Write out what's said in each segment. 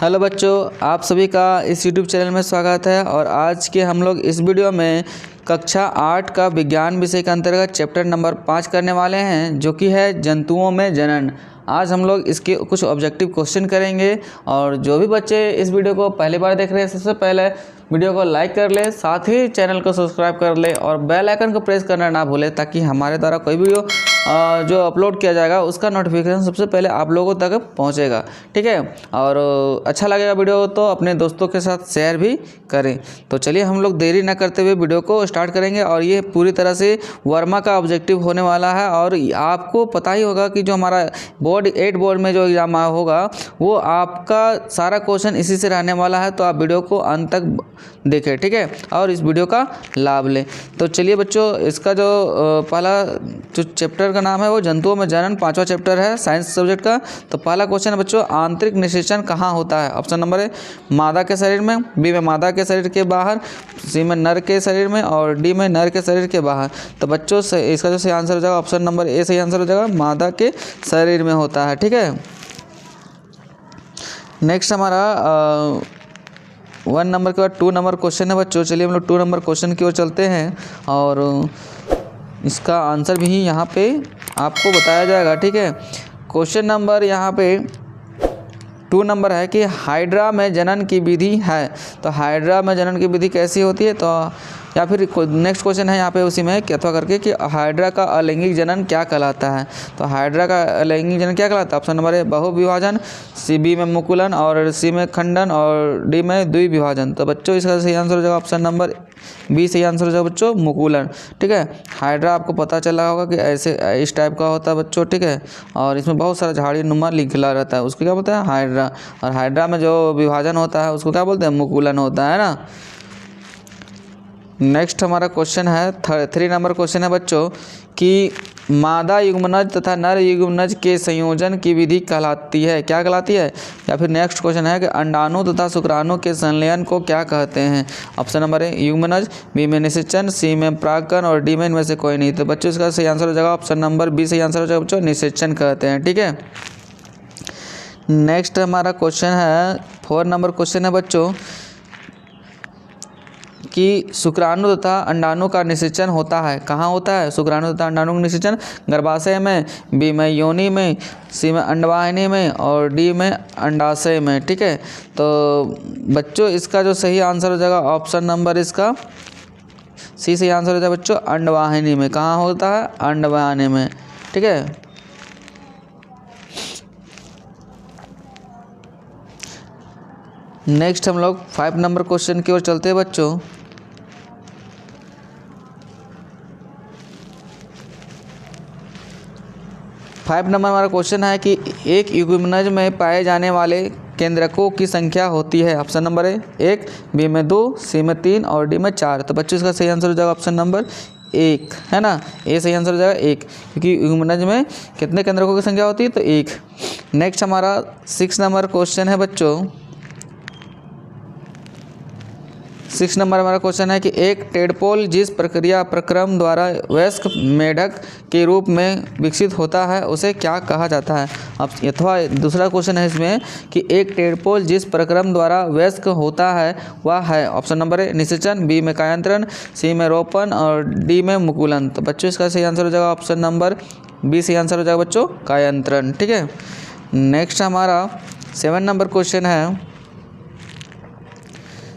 Hello बच्चों, आप सभी का इस YouTube चैनल में स्वागत है। और आज के हम लोग इस वीडियो में कक्षा 8 का विज्ञान विषय के अंतर्गत चैप्टर नंबर 5 करने वाले हैं, जो कि है जंतुओं में जनन। आज हम लोग इसके कुछ ऑब्जेक्टिव क्वेश्चन करेंगे। और जो भी बच्चे इस वीडियो को पहली बार देख रहे हैं, सबसे पहले वीडियो को लाइक कर ले, साथ ही चैनल को सब्सक्राइब कर ले और बेल आइकन को प्रेस करना ना भूले, ताकि हमारे द्वारा कोई वीडियो जो अपलोड किया जाएगा उसका नोटिफिकेशन सबसे पहले आप लोगों तक पहुंचेगा। ठीक है, और अच्छा लगेगा वीडियो तो अपने दोस्तों के साथ शेयर भी करें। तो चलिए हम लोग देरी ना करते हुए वीडियो को स्टार्ट करेंगे। और ये पूरी तरह से वर्मा का ऑब्जेक्टिव होने वाला है। और आपको पता ही होगा कि जो हमारा बोर्ड 8 बोर्ड में जो एग्ज़ाम होगा वो आपका सारा क्वेश्चन इसी से रहने वाला है। तो आप वीडियो को अंत तक देखें, ठीक है, और इस वीडियो का लाभ लें। तो चलिए बच्चों, इसका जो पहला जो चैप्टर का नाम है वो जंतुओं में जनन, 5वां चैप्टर है साइंस सब्जेक्ट का। तो पहला क्वेश्चन है बच्चों, आंतरिक निषेचन कहाँ होता है? ऑप्शन नंबर है मादा के शरीर में, बी में मादा के शरीर के बाहर, सी में नर के शरीर में और डी में नर के शरीर के बाहर। तो बच्चों इसका जो सही आंसर हो जाएगा ऑप्शन नंबर ए सही आंसर हो जाएगा, मादा के शरीर में होता है। ठीक है, नेक्स्ट हमारा 1 नंबर के बाद 2 नंबर क्वेश्चन है बच्चों। चलिए हम लोग 2 नंबर क्वेश्चन की ओर चलते हैं और इसका आंसर भी यहाँ पे आपको बताया जाएगा। ठीक है, क्वेश्चन नंबर यहाँ पे 2 नंबर है कि हाइड्रा में जनन की विधि है। तो हाइड्रा में जनन की विधि कैसी होती है? तो या फिर नेक्स्ट क्वेश्चन है यहाँ पे उसी में अथवा करके कि हाइड्रा का अलैंगिक जनन क्या कहलाता है? तो हाइड्रा का अलैंगिक जनन क्या कहलाता है? ऑप्शन नंबर ए बहुविभाजन, सी बी में मुकुलन और सी में खंडन और डी में द्विविभाजन। तो बच्चों इसका सही आंसर हो जाएगा ऑप्शन नंबर बी सही आंसर हो जाएगा बच्चों, मुकुलन। ठीक है, हाइड्रा आपको पता चला होगा कि ऐसे इस टाइप का होता है बच्चों। ठीक है, और इसमें बहुत सारा झाड़ी नुमा निकला रहता है, उसको क्या बोलते हैं? हाइड्रा। और हाइड्रा में जो विभाजन होता है उसको क्या बोलते हैं? मुकुलन होता है ना। नेक्स्ट हमारा क्वेश्चन है 3 नंबर क्वेश्चन है बच्चों कि मादा युग्मनज तथा नर युग्मनज के संयोजन की विधि कहलाती है, क्या कहलाती है? या फिर नेक्स्ट क्वेश्चन है कि अंडाणु तथा शुक्राणु के संलयन को क्या कहते हैं? ऑप्शन नंबर ए युग्मनज, बी में निषेचन, सी में परागकण और डी में इनमें से कोई नहीं। तो बच्चों इसका सही आंसर हो जाएगा ऑप्शन नंबर बी सही आंसर हो जाएगा बच्चों, निषेचन कहते हैं। ठीक है, नेक्स्ट हमारा क्वेश्चन है 4 नंबर क्वेश्चन है बच्चों कि शुक्राणु तथा अंडाणु का निषेचन होता है, कहाँ होता है? शुक्राणु तथा अंडाणु का निषेचन गर्भाशय में, बी में योनि में, सी में अंडवाहिनी में और डी में अंडाशय में। ठीक है, तो बच्चों इसका जो सही आंसर हो जाएगा ऑप्शन नंबर इसका सी सही आंसर हो जाएगा बच्चों, अंडवाहिनी में। कहाँ होता है? अंडवाहिनी में। ठीक है, नेक्स्ट हम लोग 5 नंबर क्वेश्चन की ओर चलते हैं बच्चों। 5 नंबर हमारा क्वेश्चन है कि एक युग्मनज में पाए जाने वाले केंद्रकों की संख्या होती है। ऑप्शन नंबर ए 1, बी में 2, सी में 3 और डी में 4। तो बच्चों इसका सही आंसर हो जाएगा ऑप्शन नंबर 1, है ना। ए सही आंसर हो जाएगा 1, क्योंकि युग्मनज में कितने केंद्रकों की संख्या होती है? तो 1। नेक्स्ट हमारा 6 नंबर क्वेश्चन है बच्चों। 6 नंबर हमारा क्वेश्चन है कि एक टेडपोल जिस प्रक्रम द्वारा वयस्क मेढक के रूप में विकसित होता है उसे क्या कहा जाता है? अब अथवा दूसरा क्वेश्चन है इसमें कि एक टेडपोल जिस प्रक्रम द्वारा वयस्क होता है वह है। ऑप्शन नंबर ए निषेचन, बी में कायांतरण, सी में रोपण और डी में मुकुलन। तो बच्चों इसका सही आंसर हो जाएगा ऑप्शन नंबर बी सही आंसर हो जाएगा बच्चों, कायांतरण। ठीक है, नेक्स्ट हमारा 7 नंबर क्वेश्चन है।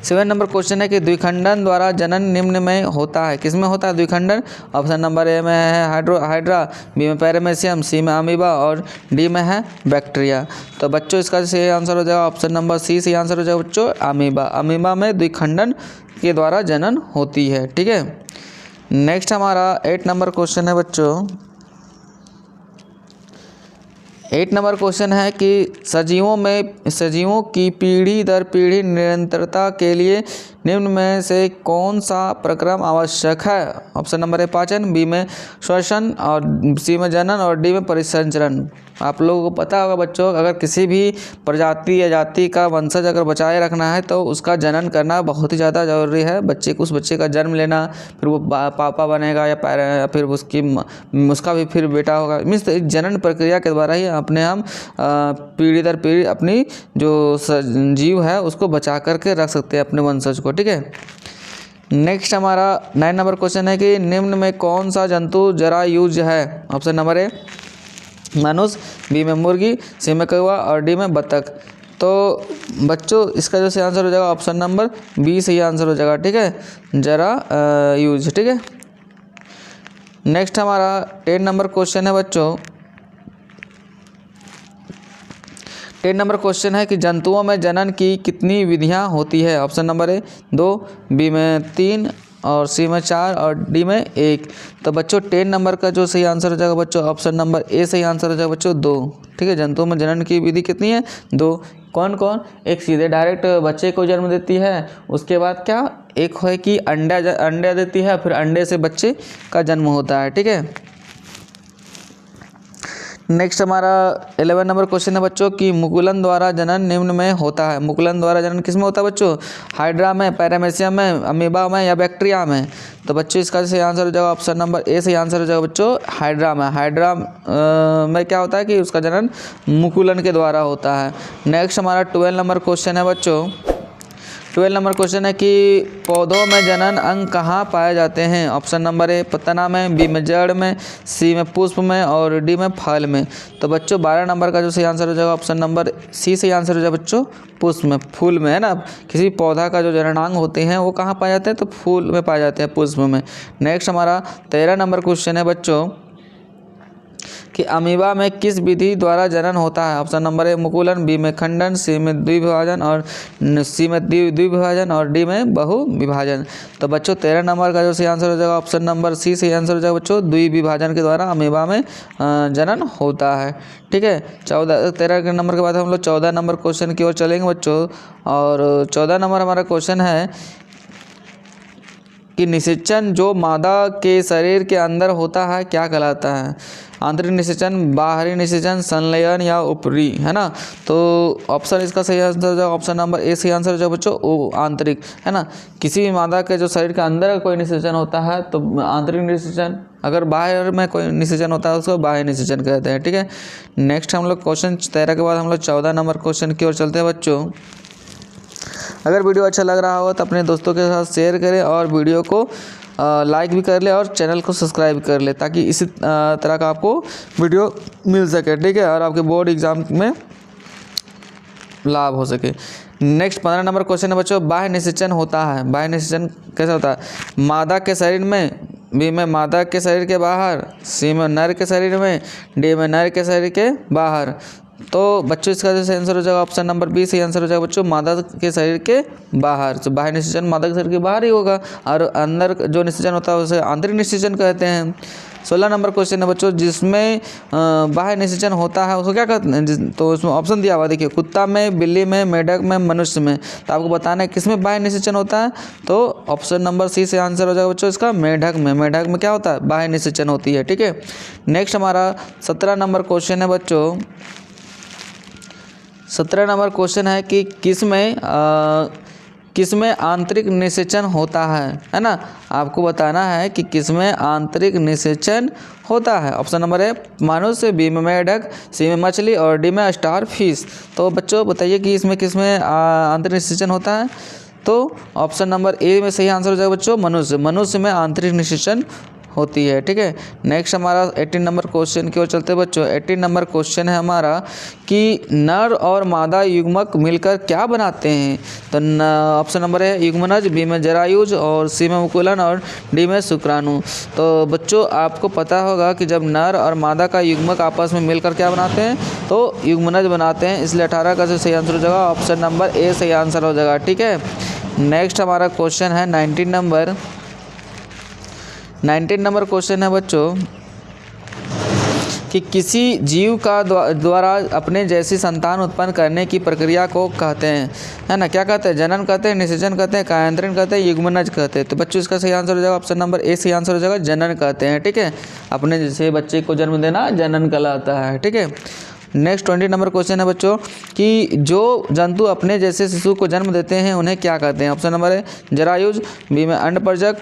7 नंबर क्वेश्चन है कि द्विखंडन द्वारा जनन निम्न में होता है, किस में होता है द्विखंडन? ऑप्शन नंबर ए में है हाइड्रा, बी में पैरामेसियम, सी में अमीबा और डी में है बैक्टीरिया। तो बच्चों इसका सही आंसर हो जाएगा ऑप्शन नंबर सी सही आंसर हो जाएगा बच्चों, अमीबा। अमीबा में द्विखंडन के द्वारा जनन होती है। ठीक है, नेक्स्ट हमारा 8 नंबर क्वेश्चन है बच्चों। 8 नंबर क्वेश्चन है कि सजीवों की पीढ़ी दर पीढ़ी निरंतरता के लिए निम्न में से कौन सा प्रक्रम आवश्यक है? ऑप्शन नंबर ए पाचन, बी में श्वसन और सी में जनन और डी में परिसंचरण। आप लोगों को पता होगा बच्चों, अगर किसी भी प्रजाति या जाति का वंशज अगर बचाए रखना है तो उसका जनन करना बहुत ही ज़्यादा ज़रूरी है। उस बच्चे का जन्म लेना, फिर वो पापा बनेगा या फिर उसका भी फिर बेटा होगा। मीन्स जनन प्रक्रिया के द्वारा ही अपने हम पीढ़ी दर पीढ़ी अपनी जो जीव है उसको बचा करके रख सकते हैं अपने वंशज को। ठीक है, नेक्स्ट हमारा 9 नंबर क्वेश्चन है कि निम्न में कौन सा जंतु जरायुज है। ऑप्शन नंबर ए मनुष्य, बी में मुर्गी, सी में कौवा और डी में बतख। तो बच्चों इसका जो सही आंसर हो जाएगा ऑप्शन नंबर बी सही आंसर हो जाएगा। ठीक है, जरायुज। ठीक है, नेक्स्ट हमारा 10 नंबर क्वेश्चन है बच्चों। 10 नंबर क्वेश्चन है कि जंतुओं में जनन की कितनी विधियां होती है। ऑप्शन नंबर ए 2, बी में 3 और सी में 4 और डी में 1। तो बच्चों 10 नंबर का जो सही आंसर हो जाएगा बच्चों ऑप्शन नंबर ए सही आंसर हो जाएगा बच्चों 2। ठीक है, जंतुओं में जनन की विधि कितनी है 2। कौन कौन, एक सीधे डायरेक्ट बच्चे को जन्म देती है, उसके बाद क्या एक है कि अंडा देती है, फिर अंडे से बच्चे का जन्म होता है। ठीक है, नेक्स्ट हमारा 11 नंबर क्वेश्चन है बच्चों कि मुकुलन द्वारा जनन निम्न में होता है। मुकुलन द्वारा जनन किस में होता है बच्चों, हाइड्रा में, पैरामेसियम में, अमीबा में या बैक्टीरिया में। तो बच्चों इसका सही आंसर हो जाएगा ऑप्शन नंबर ए सही आंसर हो जाएगा बच्चों हाइड्रा में। हाइड्रा में क्या होता है कि उसका जनन मुकुलन के द्वारा होता है। नेक्स्ट हमारा 12 नंबर क्वेश्चन है बच्चों। 12 नंबर क्वेश्चन है कि पौधों में जनन अंग कहाँ पाए जाते हैं। ऑप्शन नंबर ए तना में, बी में जड़ में, सी में पुष्प में और डी में फल में। तो बच्चों 12 नंबर का जो सही आंसर हो जाएगा ऑप्शन नंबर सी सही आंसर हो जाएगा बच्चों पुष्प में, फूल में, है ना। किसी पौधा का जो जननांग होते हैं वो कहाँ पाए जाते हैं, तो फूल में पाए जाते हैं, पुष्प में। नेक्स्ट हमारा 13 नंबर क्वेश्चन है बच्चों कि अमीबा में किस विधि द्वारा जनन होता है। ऑप्शन नंबर ए मुकुलन, बी में खंडन, सी में द्विविभाजन और सी में द्विविभाजन और डी में बहुविभाजन। तो बच्चों 13 नंबर का जो सही आंसर हो जाएगा ऑप्शन नंबर सी सही आंसर हो जाएगा बच्चों द्विविभाजन के द्वारा अमीबा में जनन होता है। ठीक है, 13 नंबर के बाद हम लोग 14 नंबर क्वेश्चन की ओर चलेंगे बच्चों। और 14 नंबर हमारा क्वेश्चन है कि निषेचन जो मादा के शरीर के अंदर होता है क्या कहलाता है। आंतरिक निषेचन, बाहरी निषेचन, संलयन या ऊपरी, है ना। तो ऑप्शन इसका सही आंसर हो जाएगा ऑप्शन नंबर ए सही आंसर हो जाएगा बच्चों आंतरिक, है ना। किसी भी मादा के जो शरीर के अंदर कोई निषेचन होता है तो आंतरिक निषेचन, अगर बाहर में कोई निषेचन होता है उसको बाह्य निषेचन कहते हैं। ठीक है, नेक्स्ट हम लोग क्वेश्चन 13 के बाद हम लोग 14 नंबर क्वेश्चन की ओर चलते हैं बच्चों। अगर वीडियो अच्छा लग रहा हो तो अपने दोस्तों के साथ शेयर करें और वीडियो को लाइक भी कर ले और चैनल को सब्सक्राइब कर ले ताकि इसी तरह का आपको वीडियो मिल सके। ठीक है, और आपके बोर्ड एग्जाम में लाभ हो सके। नेक्स्ट 15 नंबर क्वेश्चन है बच्चों बाह्य निषेचन होता है। बाह्य निषेचन कैसे होता है, मादा के शरीर में, बी में मादा के शरीर के बाहर, सी में नर के शरीर में, डी में नर के शरीर के बाहर। तो बच्चों इसका जैसे आंसर हो जाएगा ऑप्शन नंबर बी सही आंसर हो जाएगा बच्चों मादा के शरीर के बाहर। तो बाह्य निषेचन मादा के शरीर के बाहर ही होगा और अंदर जो निषेचन होता है उसे आंतरिक निषेचन कहते हैं। 16 नंबर क्वेश्चन है बच्चों जिसमें बाह्य निषेचन होता है उसको क्या कहते हैं। तो उसमें ऑप्शन दिया हुआ देखिए, कुत्ता में, बिल्ली में, मेढक में, मनुष्य में। तो आपको बताना है किसमें बाह्य निषेचन होता है। तो ऑप्शन नंबर सी से आंसर हो जाएगा बच्चों इसका मेढक में। मेढक में क्या होता है, बाह्य निषेचन होती है। ठीक है, नेक्स्ट हमारा 17 नंबर क्वेश्चन है बच्चों। 17 नंबर क्वेश्चन है कि किसमें आंतरिक निषेचन होता है ना। आपको बताना है कि किसमें आंतरिक निषेचन होता है। ऑप्शन नंबर ए मनुष्य, बी में मेढक, सी में मछली और डी में स्टार फिश। तो बच्चों बताइए कि इसमें किसमें आंतरिक निषेचन होता है। तो ऑप्शन नंबर ए में सही आंसर हो जाएगा बच्चों मनुष्य। मनुष्य में आंतरिक निषेचन होती है। ठीक है, नेक्स्ट हमारा 18 नंबर क्वेश्चन की ओर चलते हैं बच्चों। 18 नंबर क्वेश्चन है हमारा कि नर और मादा युग्मक मिलकर क्या बनाते हैं। तो ऑप्शन नंबर है युग्मनज, बी में जरायुज और सी में मुकुलन और डी में शुक्राणु। तो बच्चों आपको पता होगा कि जब नर और मादा का युग्मक आपस में मिलकर क्या बनाते हैं तो युग्मनज बनाते हैं, इसलिए 18 का जो सही आंसर हो जाएगा ऑप्शन नंबर ए सही आंसर हो जाएगा। ठीक है, नेक्स्ट हमारा क्वेश्चन है 19 नंबर क्वेश्चन है बच्चों कि किसी जीव का द्वारा अपने जैसी संतान उत्पन्न करने की प्रक्रिया को कहते हैं, है ना। क्या कहते हैं, जनन कहते हैं, निषेचन कहते हैं, कायांतरण कहते हैं, युग्मनज कहते हैं। तो बच्चों इसका सही आंसर हो जाएगा ऑप्शन नंबर ए सही आंसर हो जाएगा जनन कहते हैं। ठीक है, अपने जैसे बच्चे को जन्म देना जनन कहलाता है। ठीक है, नेक्स्ट 20 नंबर क्वेश्चन है बच्चों कि जो जंतु अपने जैसे शिशु को जन्म देते हैं उन्हें क्या कहते हैं। ऑप्शन नंबर ए जरायुज, बी में अंडपरजक,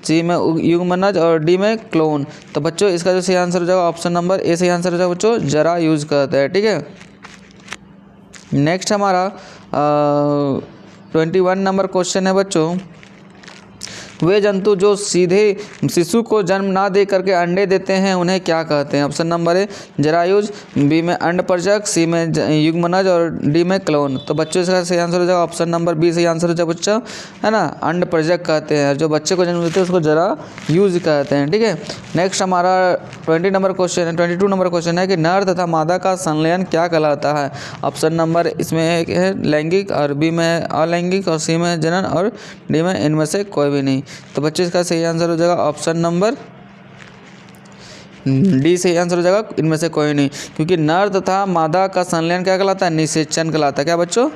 सी में युग्मनज और डी में क्लोन। तो बच्चों इसका जो सही आंसर हो जाएगा ऑप्शन नंबर ए सही आंसर हो जाएगा बच्चों, जरा यूज करते हैं। ठीक है, नेक्स्ट हमारा 21 नंबर क्वेश्चन है बच्चों, वे जंतु जो सीधे शिशु को जन्म ना दे करके अंडे देते हैं उन्हें क्या कहते हैं? ऑप्शन नंबर ए जरायुज, बी में अंडपरजक, सी में युग्मनज और डी में क्लोन। तो बच्चों इसका सही आंसर हो जाएगा ऑप्शन नंबर बी सही आंसर हो जाएगा बच्चा, है ना, अंडपरजक कहते हैं। जो बच्चे को जन्म देते हैं उसको जरायुज कहते हैं। ठीक है, नेक्स्ट हमारा 22 नंबर क्वेश्चन है कि नर तथा मादा का संलयन क्या कहलाता है? ऑप्शन नंबर इसमें है लैंगिक, और बी में अलैंगिक, और सी में जनन, और डी में इनमें से कोई भी नहीं। तो बच्चों इसका सही आंसर हो जाएगा ऑप्शन नंबर डी सही आंसर हो जाएगा, इनमें से कोई नहीं, क्योंकि नर तथा मादा का संलयन क्या कहलाता है? निषेचन कहलाता है। क्या बच्चों?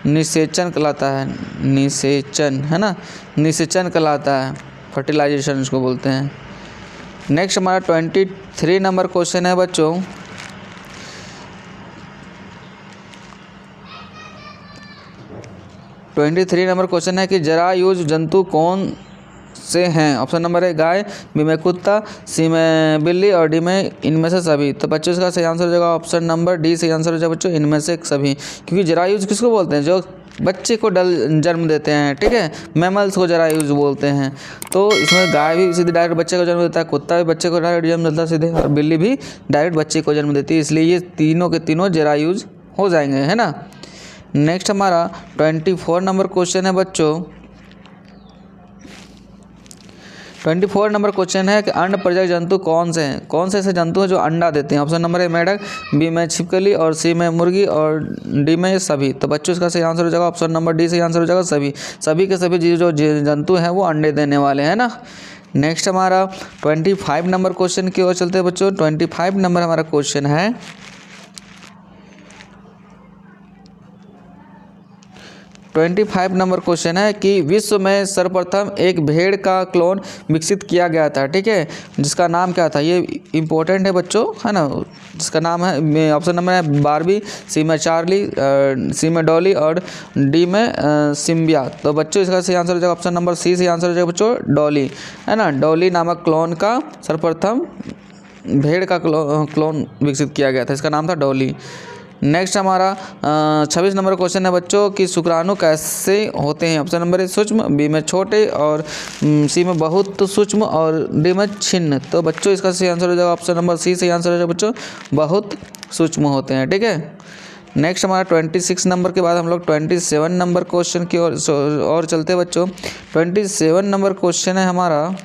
निषेचन कहलाता है, निषेचन, है ना, निषेचन कहलाता है, फर्टिलाइजेशन इसको बोलते हैं। नेक्स्ट हमारा 23 नंबर क्वेश्चन है बच्चों, है कि जरायुज जंतु कौन से हैं? ऑप्शन नंबर ए गाय, बी में कुत्ता, सी में बिल्ली, और डी में इनमें से सभी। तो बच्चों इसका सही आंसर हो जाएगा ऑप्शन नंबर डी सही आंसर हो जाएगा बच्चों, इनमें से सभी। क्योंकि जरायुज किसको बोलते हैं? जो बच्चे को जन्म देते हैं। ठीक है, मैमल्स को जरायुज बोलते हैं। तो इसमें गाय भी सीधे डायरेक्ट बच्चे को जन्म देता है, कुत्ता भी बच्चे को डायरेक्ट जन्म देता है सीधे, और बिल्ली भी डायरेक्ट बच्चे को जन्म देती है, इसलिए ये तीनों के तीनों जरायुज हो जाएंगे, है ना। नेक्स्ट हमारा 24 नंबर क्वेश्चन है बच्चों, 24 नंबर क्वेश्चन है कि अंडपरजक जंतु कौन से हैं? कौन से ऐसे जंतु हैं जो अंडा देते हैं? ऑप्शन नंबर ए मेढक, बी में छिपकली, और सी में मुर्गी, और डी में सभी। तो बच्चों इसका सही आंसर हो जाएगा ऑप्शन नंबर डी सही आंसर हो जाएगा, सभी। सभी के सभी जो जंतु हैं वो अंडे देने वाले हैं ना। नेक्स्ट हमारा 25 नंबर क्वेश्चन की ओर चलते हैं बच्चों। 25 नंबर हमारा क्वेश्चन है, 25 नंबर क्वेश्चन है कि विश्व में सर्वप्रथम एक भेड़ का क्लोन विकसित किया गया था। ठीक है, जिसका नाम क्या था? ये इंपॉर्टेंट है बच्चों, है ना। जिसका नाम है, ऑप्शन नंबर है बारबी, सी में चार्ली, सी में डॉली, और डी में सिम्बिया। तो बच्चों इसका सही आंसर हो जाएगा ऑप्शन नंबर सी सही आंसर हो जाएगा बच्चों, डॉली, है ना। डॉली नामक क्लोन का सर्वप्रथम भेड़ का क्लोन विकसित किया गया था, इसका नाम था डॉली। नेक्स्ट हमारा 26 नंबर क्वेश्चन है बच्चों कि शुक्राणु कैसे होते हैं? ऑप्शन नंबर ए सूक्ष्म, बी में छोटे, और सी में बहुत सूक्ष्म, और डी में छिन्न। तो बच्चों इसका सही आंसर हो जाएगा ऑप्शन नंबर सी सही आंसर हो जाएगा बच्चों, बहुत सूक्ष्म होते हैं। ठीक है, नेक्स्ट हमारा 26 नंबर के बाद हम लोग 27 नंबर क्वेश्चन की और चलते हैं बच्चों। 27 नंबर क्वेश्चन है हमारा,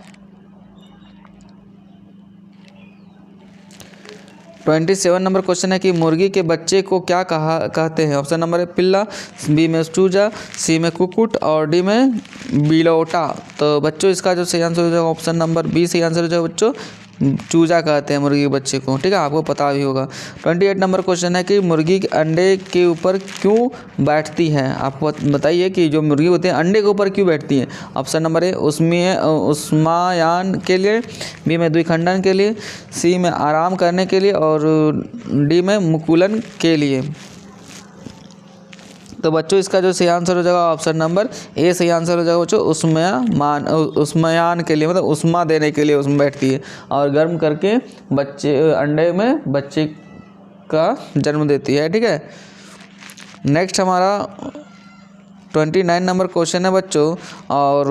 27 नंबर क्वेश्चन है कि मुर्गी के बच्चे को क्या कहते हैं? ऑप्शन नंबर ए पिल्ला, बी में चूजा, सी में कुकुट, और डी में बिलौटा। तो बच्चों इसका जो सही आंसर हो जाएगा ऑप्शन नंबर बी सही आंसर हो जाएगा बच्चों, चूजा कहते हैं मुर्गी के बच्चे को। ठीक है, आपको पता भी होगा। 28 नंबर क्वेश्चन है कि मुर्गी अंडे के ऊपर क्यों बैठती है? आपको बताइए कि जो मुर्गी होती है अंडे के ऊपर क्यों बैठती है? ऑप्शन नंबर ए उष्मायान के लिए, बी में द्विखंडन के लिए, सी में आराम करने के लिए, और डी में मुकुलन के लिए। तो बच्चों इसका जो सही आंसर हो जाएगा ऑप्शन नंबर ए सही आंसर हो जाएगा बच्चों, उष्मायान के लिए, मतलब उष्मा देने के लिए उसमें बैठती है, और गर्म करके बच्चे अंडे में बच्चे का जन्म देती है। ठीक है, नेक्स्ट हमारा 29 नंबर क्वेश्चन है बच्चों, और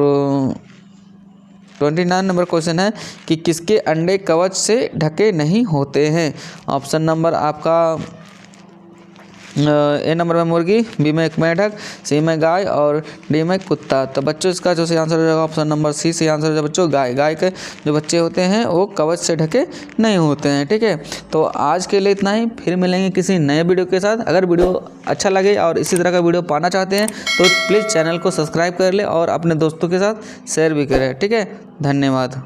29 नंबर क्वेश्चन है कि किसके अंडे कवच से ढके नहीं होते हैं? ऑप्शन नंबर आपका ए नंबर में मुर्गी, बी में एक मेढक, सी में गाय, और डी में कुत्ता। तो बच्चों इसका जो सही आंसर हो जाएगा ऑप्शन नंबर सी सही आंसर हो जाएगा बच्चों, गाय। गाय के जो बच्चे होते हैं वो कवच से ढके नहीं होते हैं। ठीक है, तो आज के लिए इतना ही, फिर मिलेंगे किसी नए वीडियो के साथ। अगर वीडियो अच्छा लगे और इसी तरह का वीडियो पाना चाहते हैं तो प्लीज़ चैनल को सब्सक्राइब कर ले और अपने दोस्तों के साथ शेयर भी करें। ठीक है, धन्यवाद।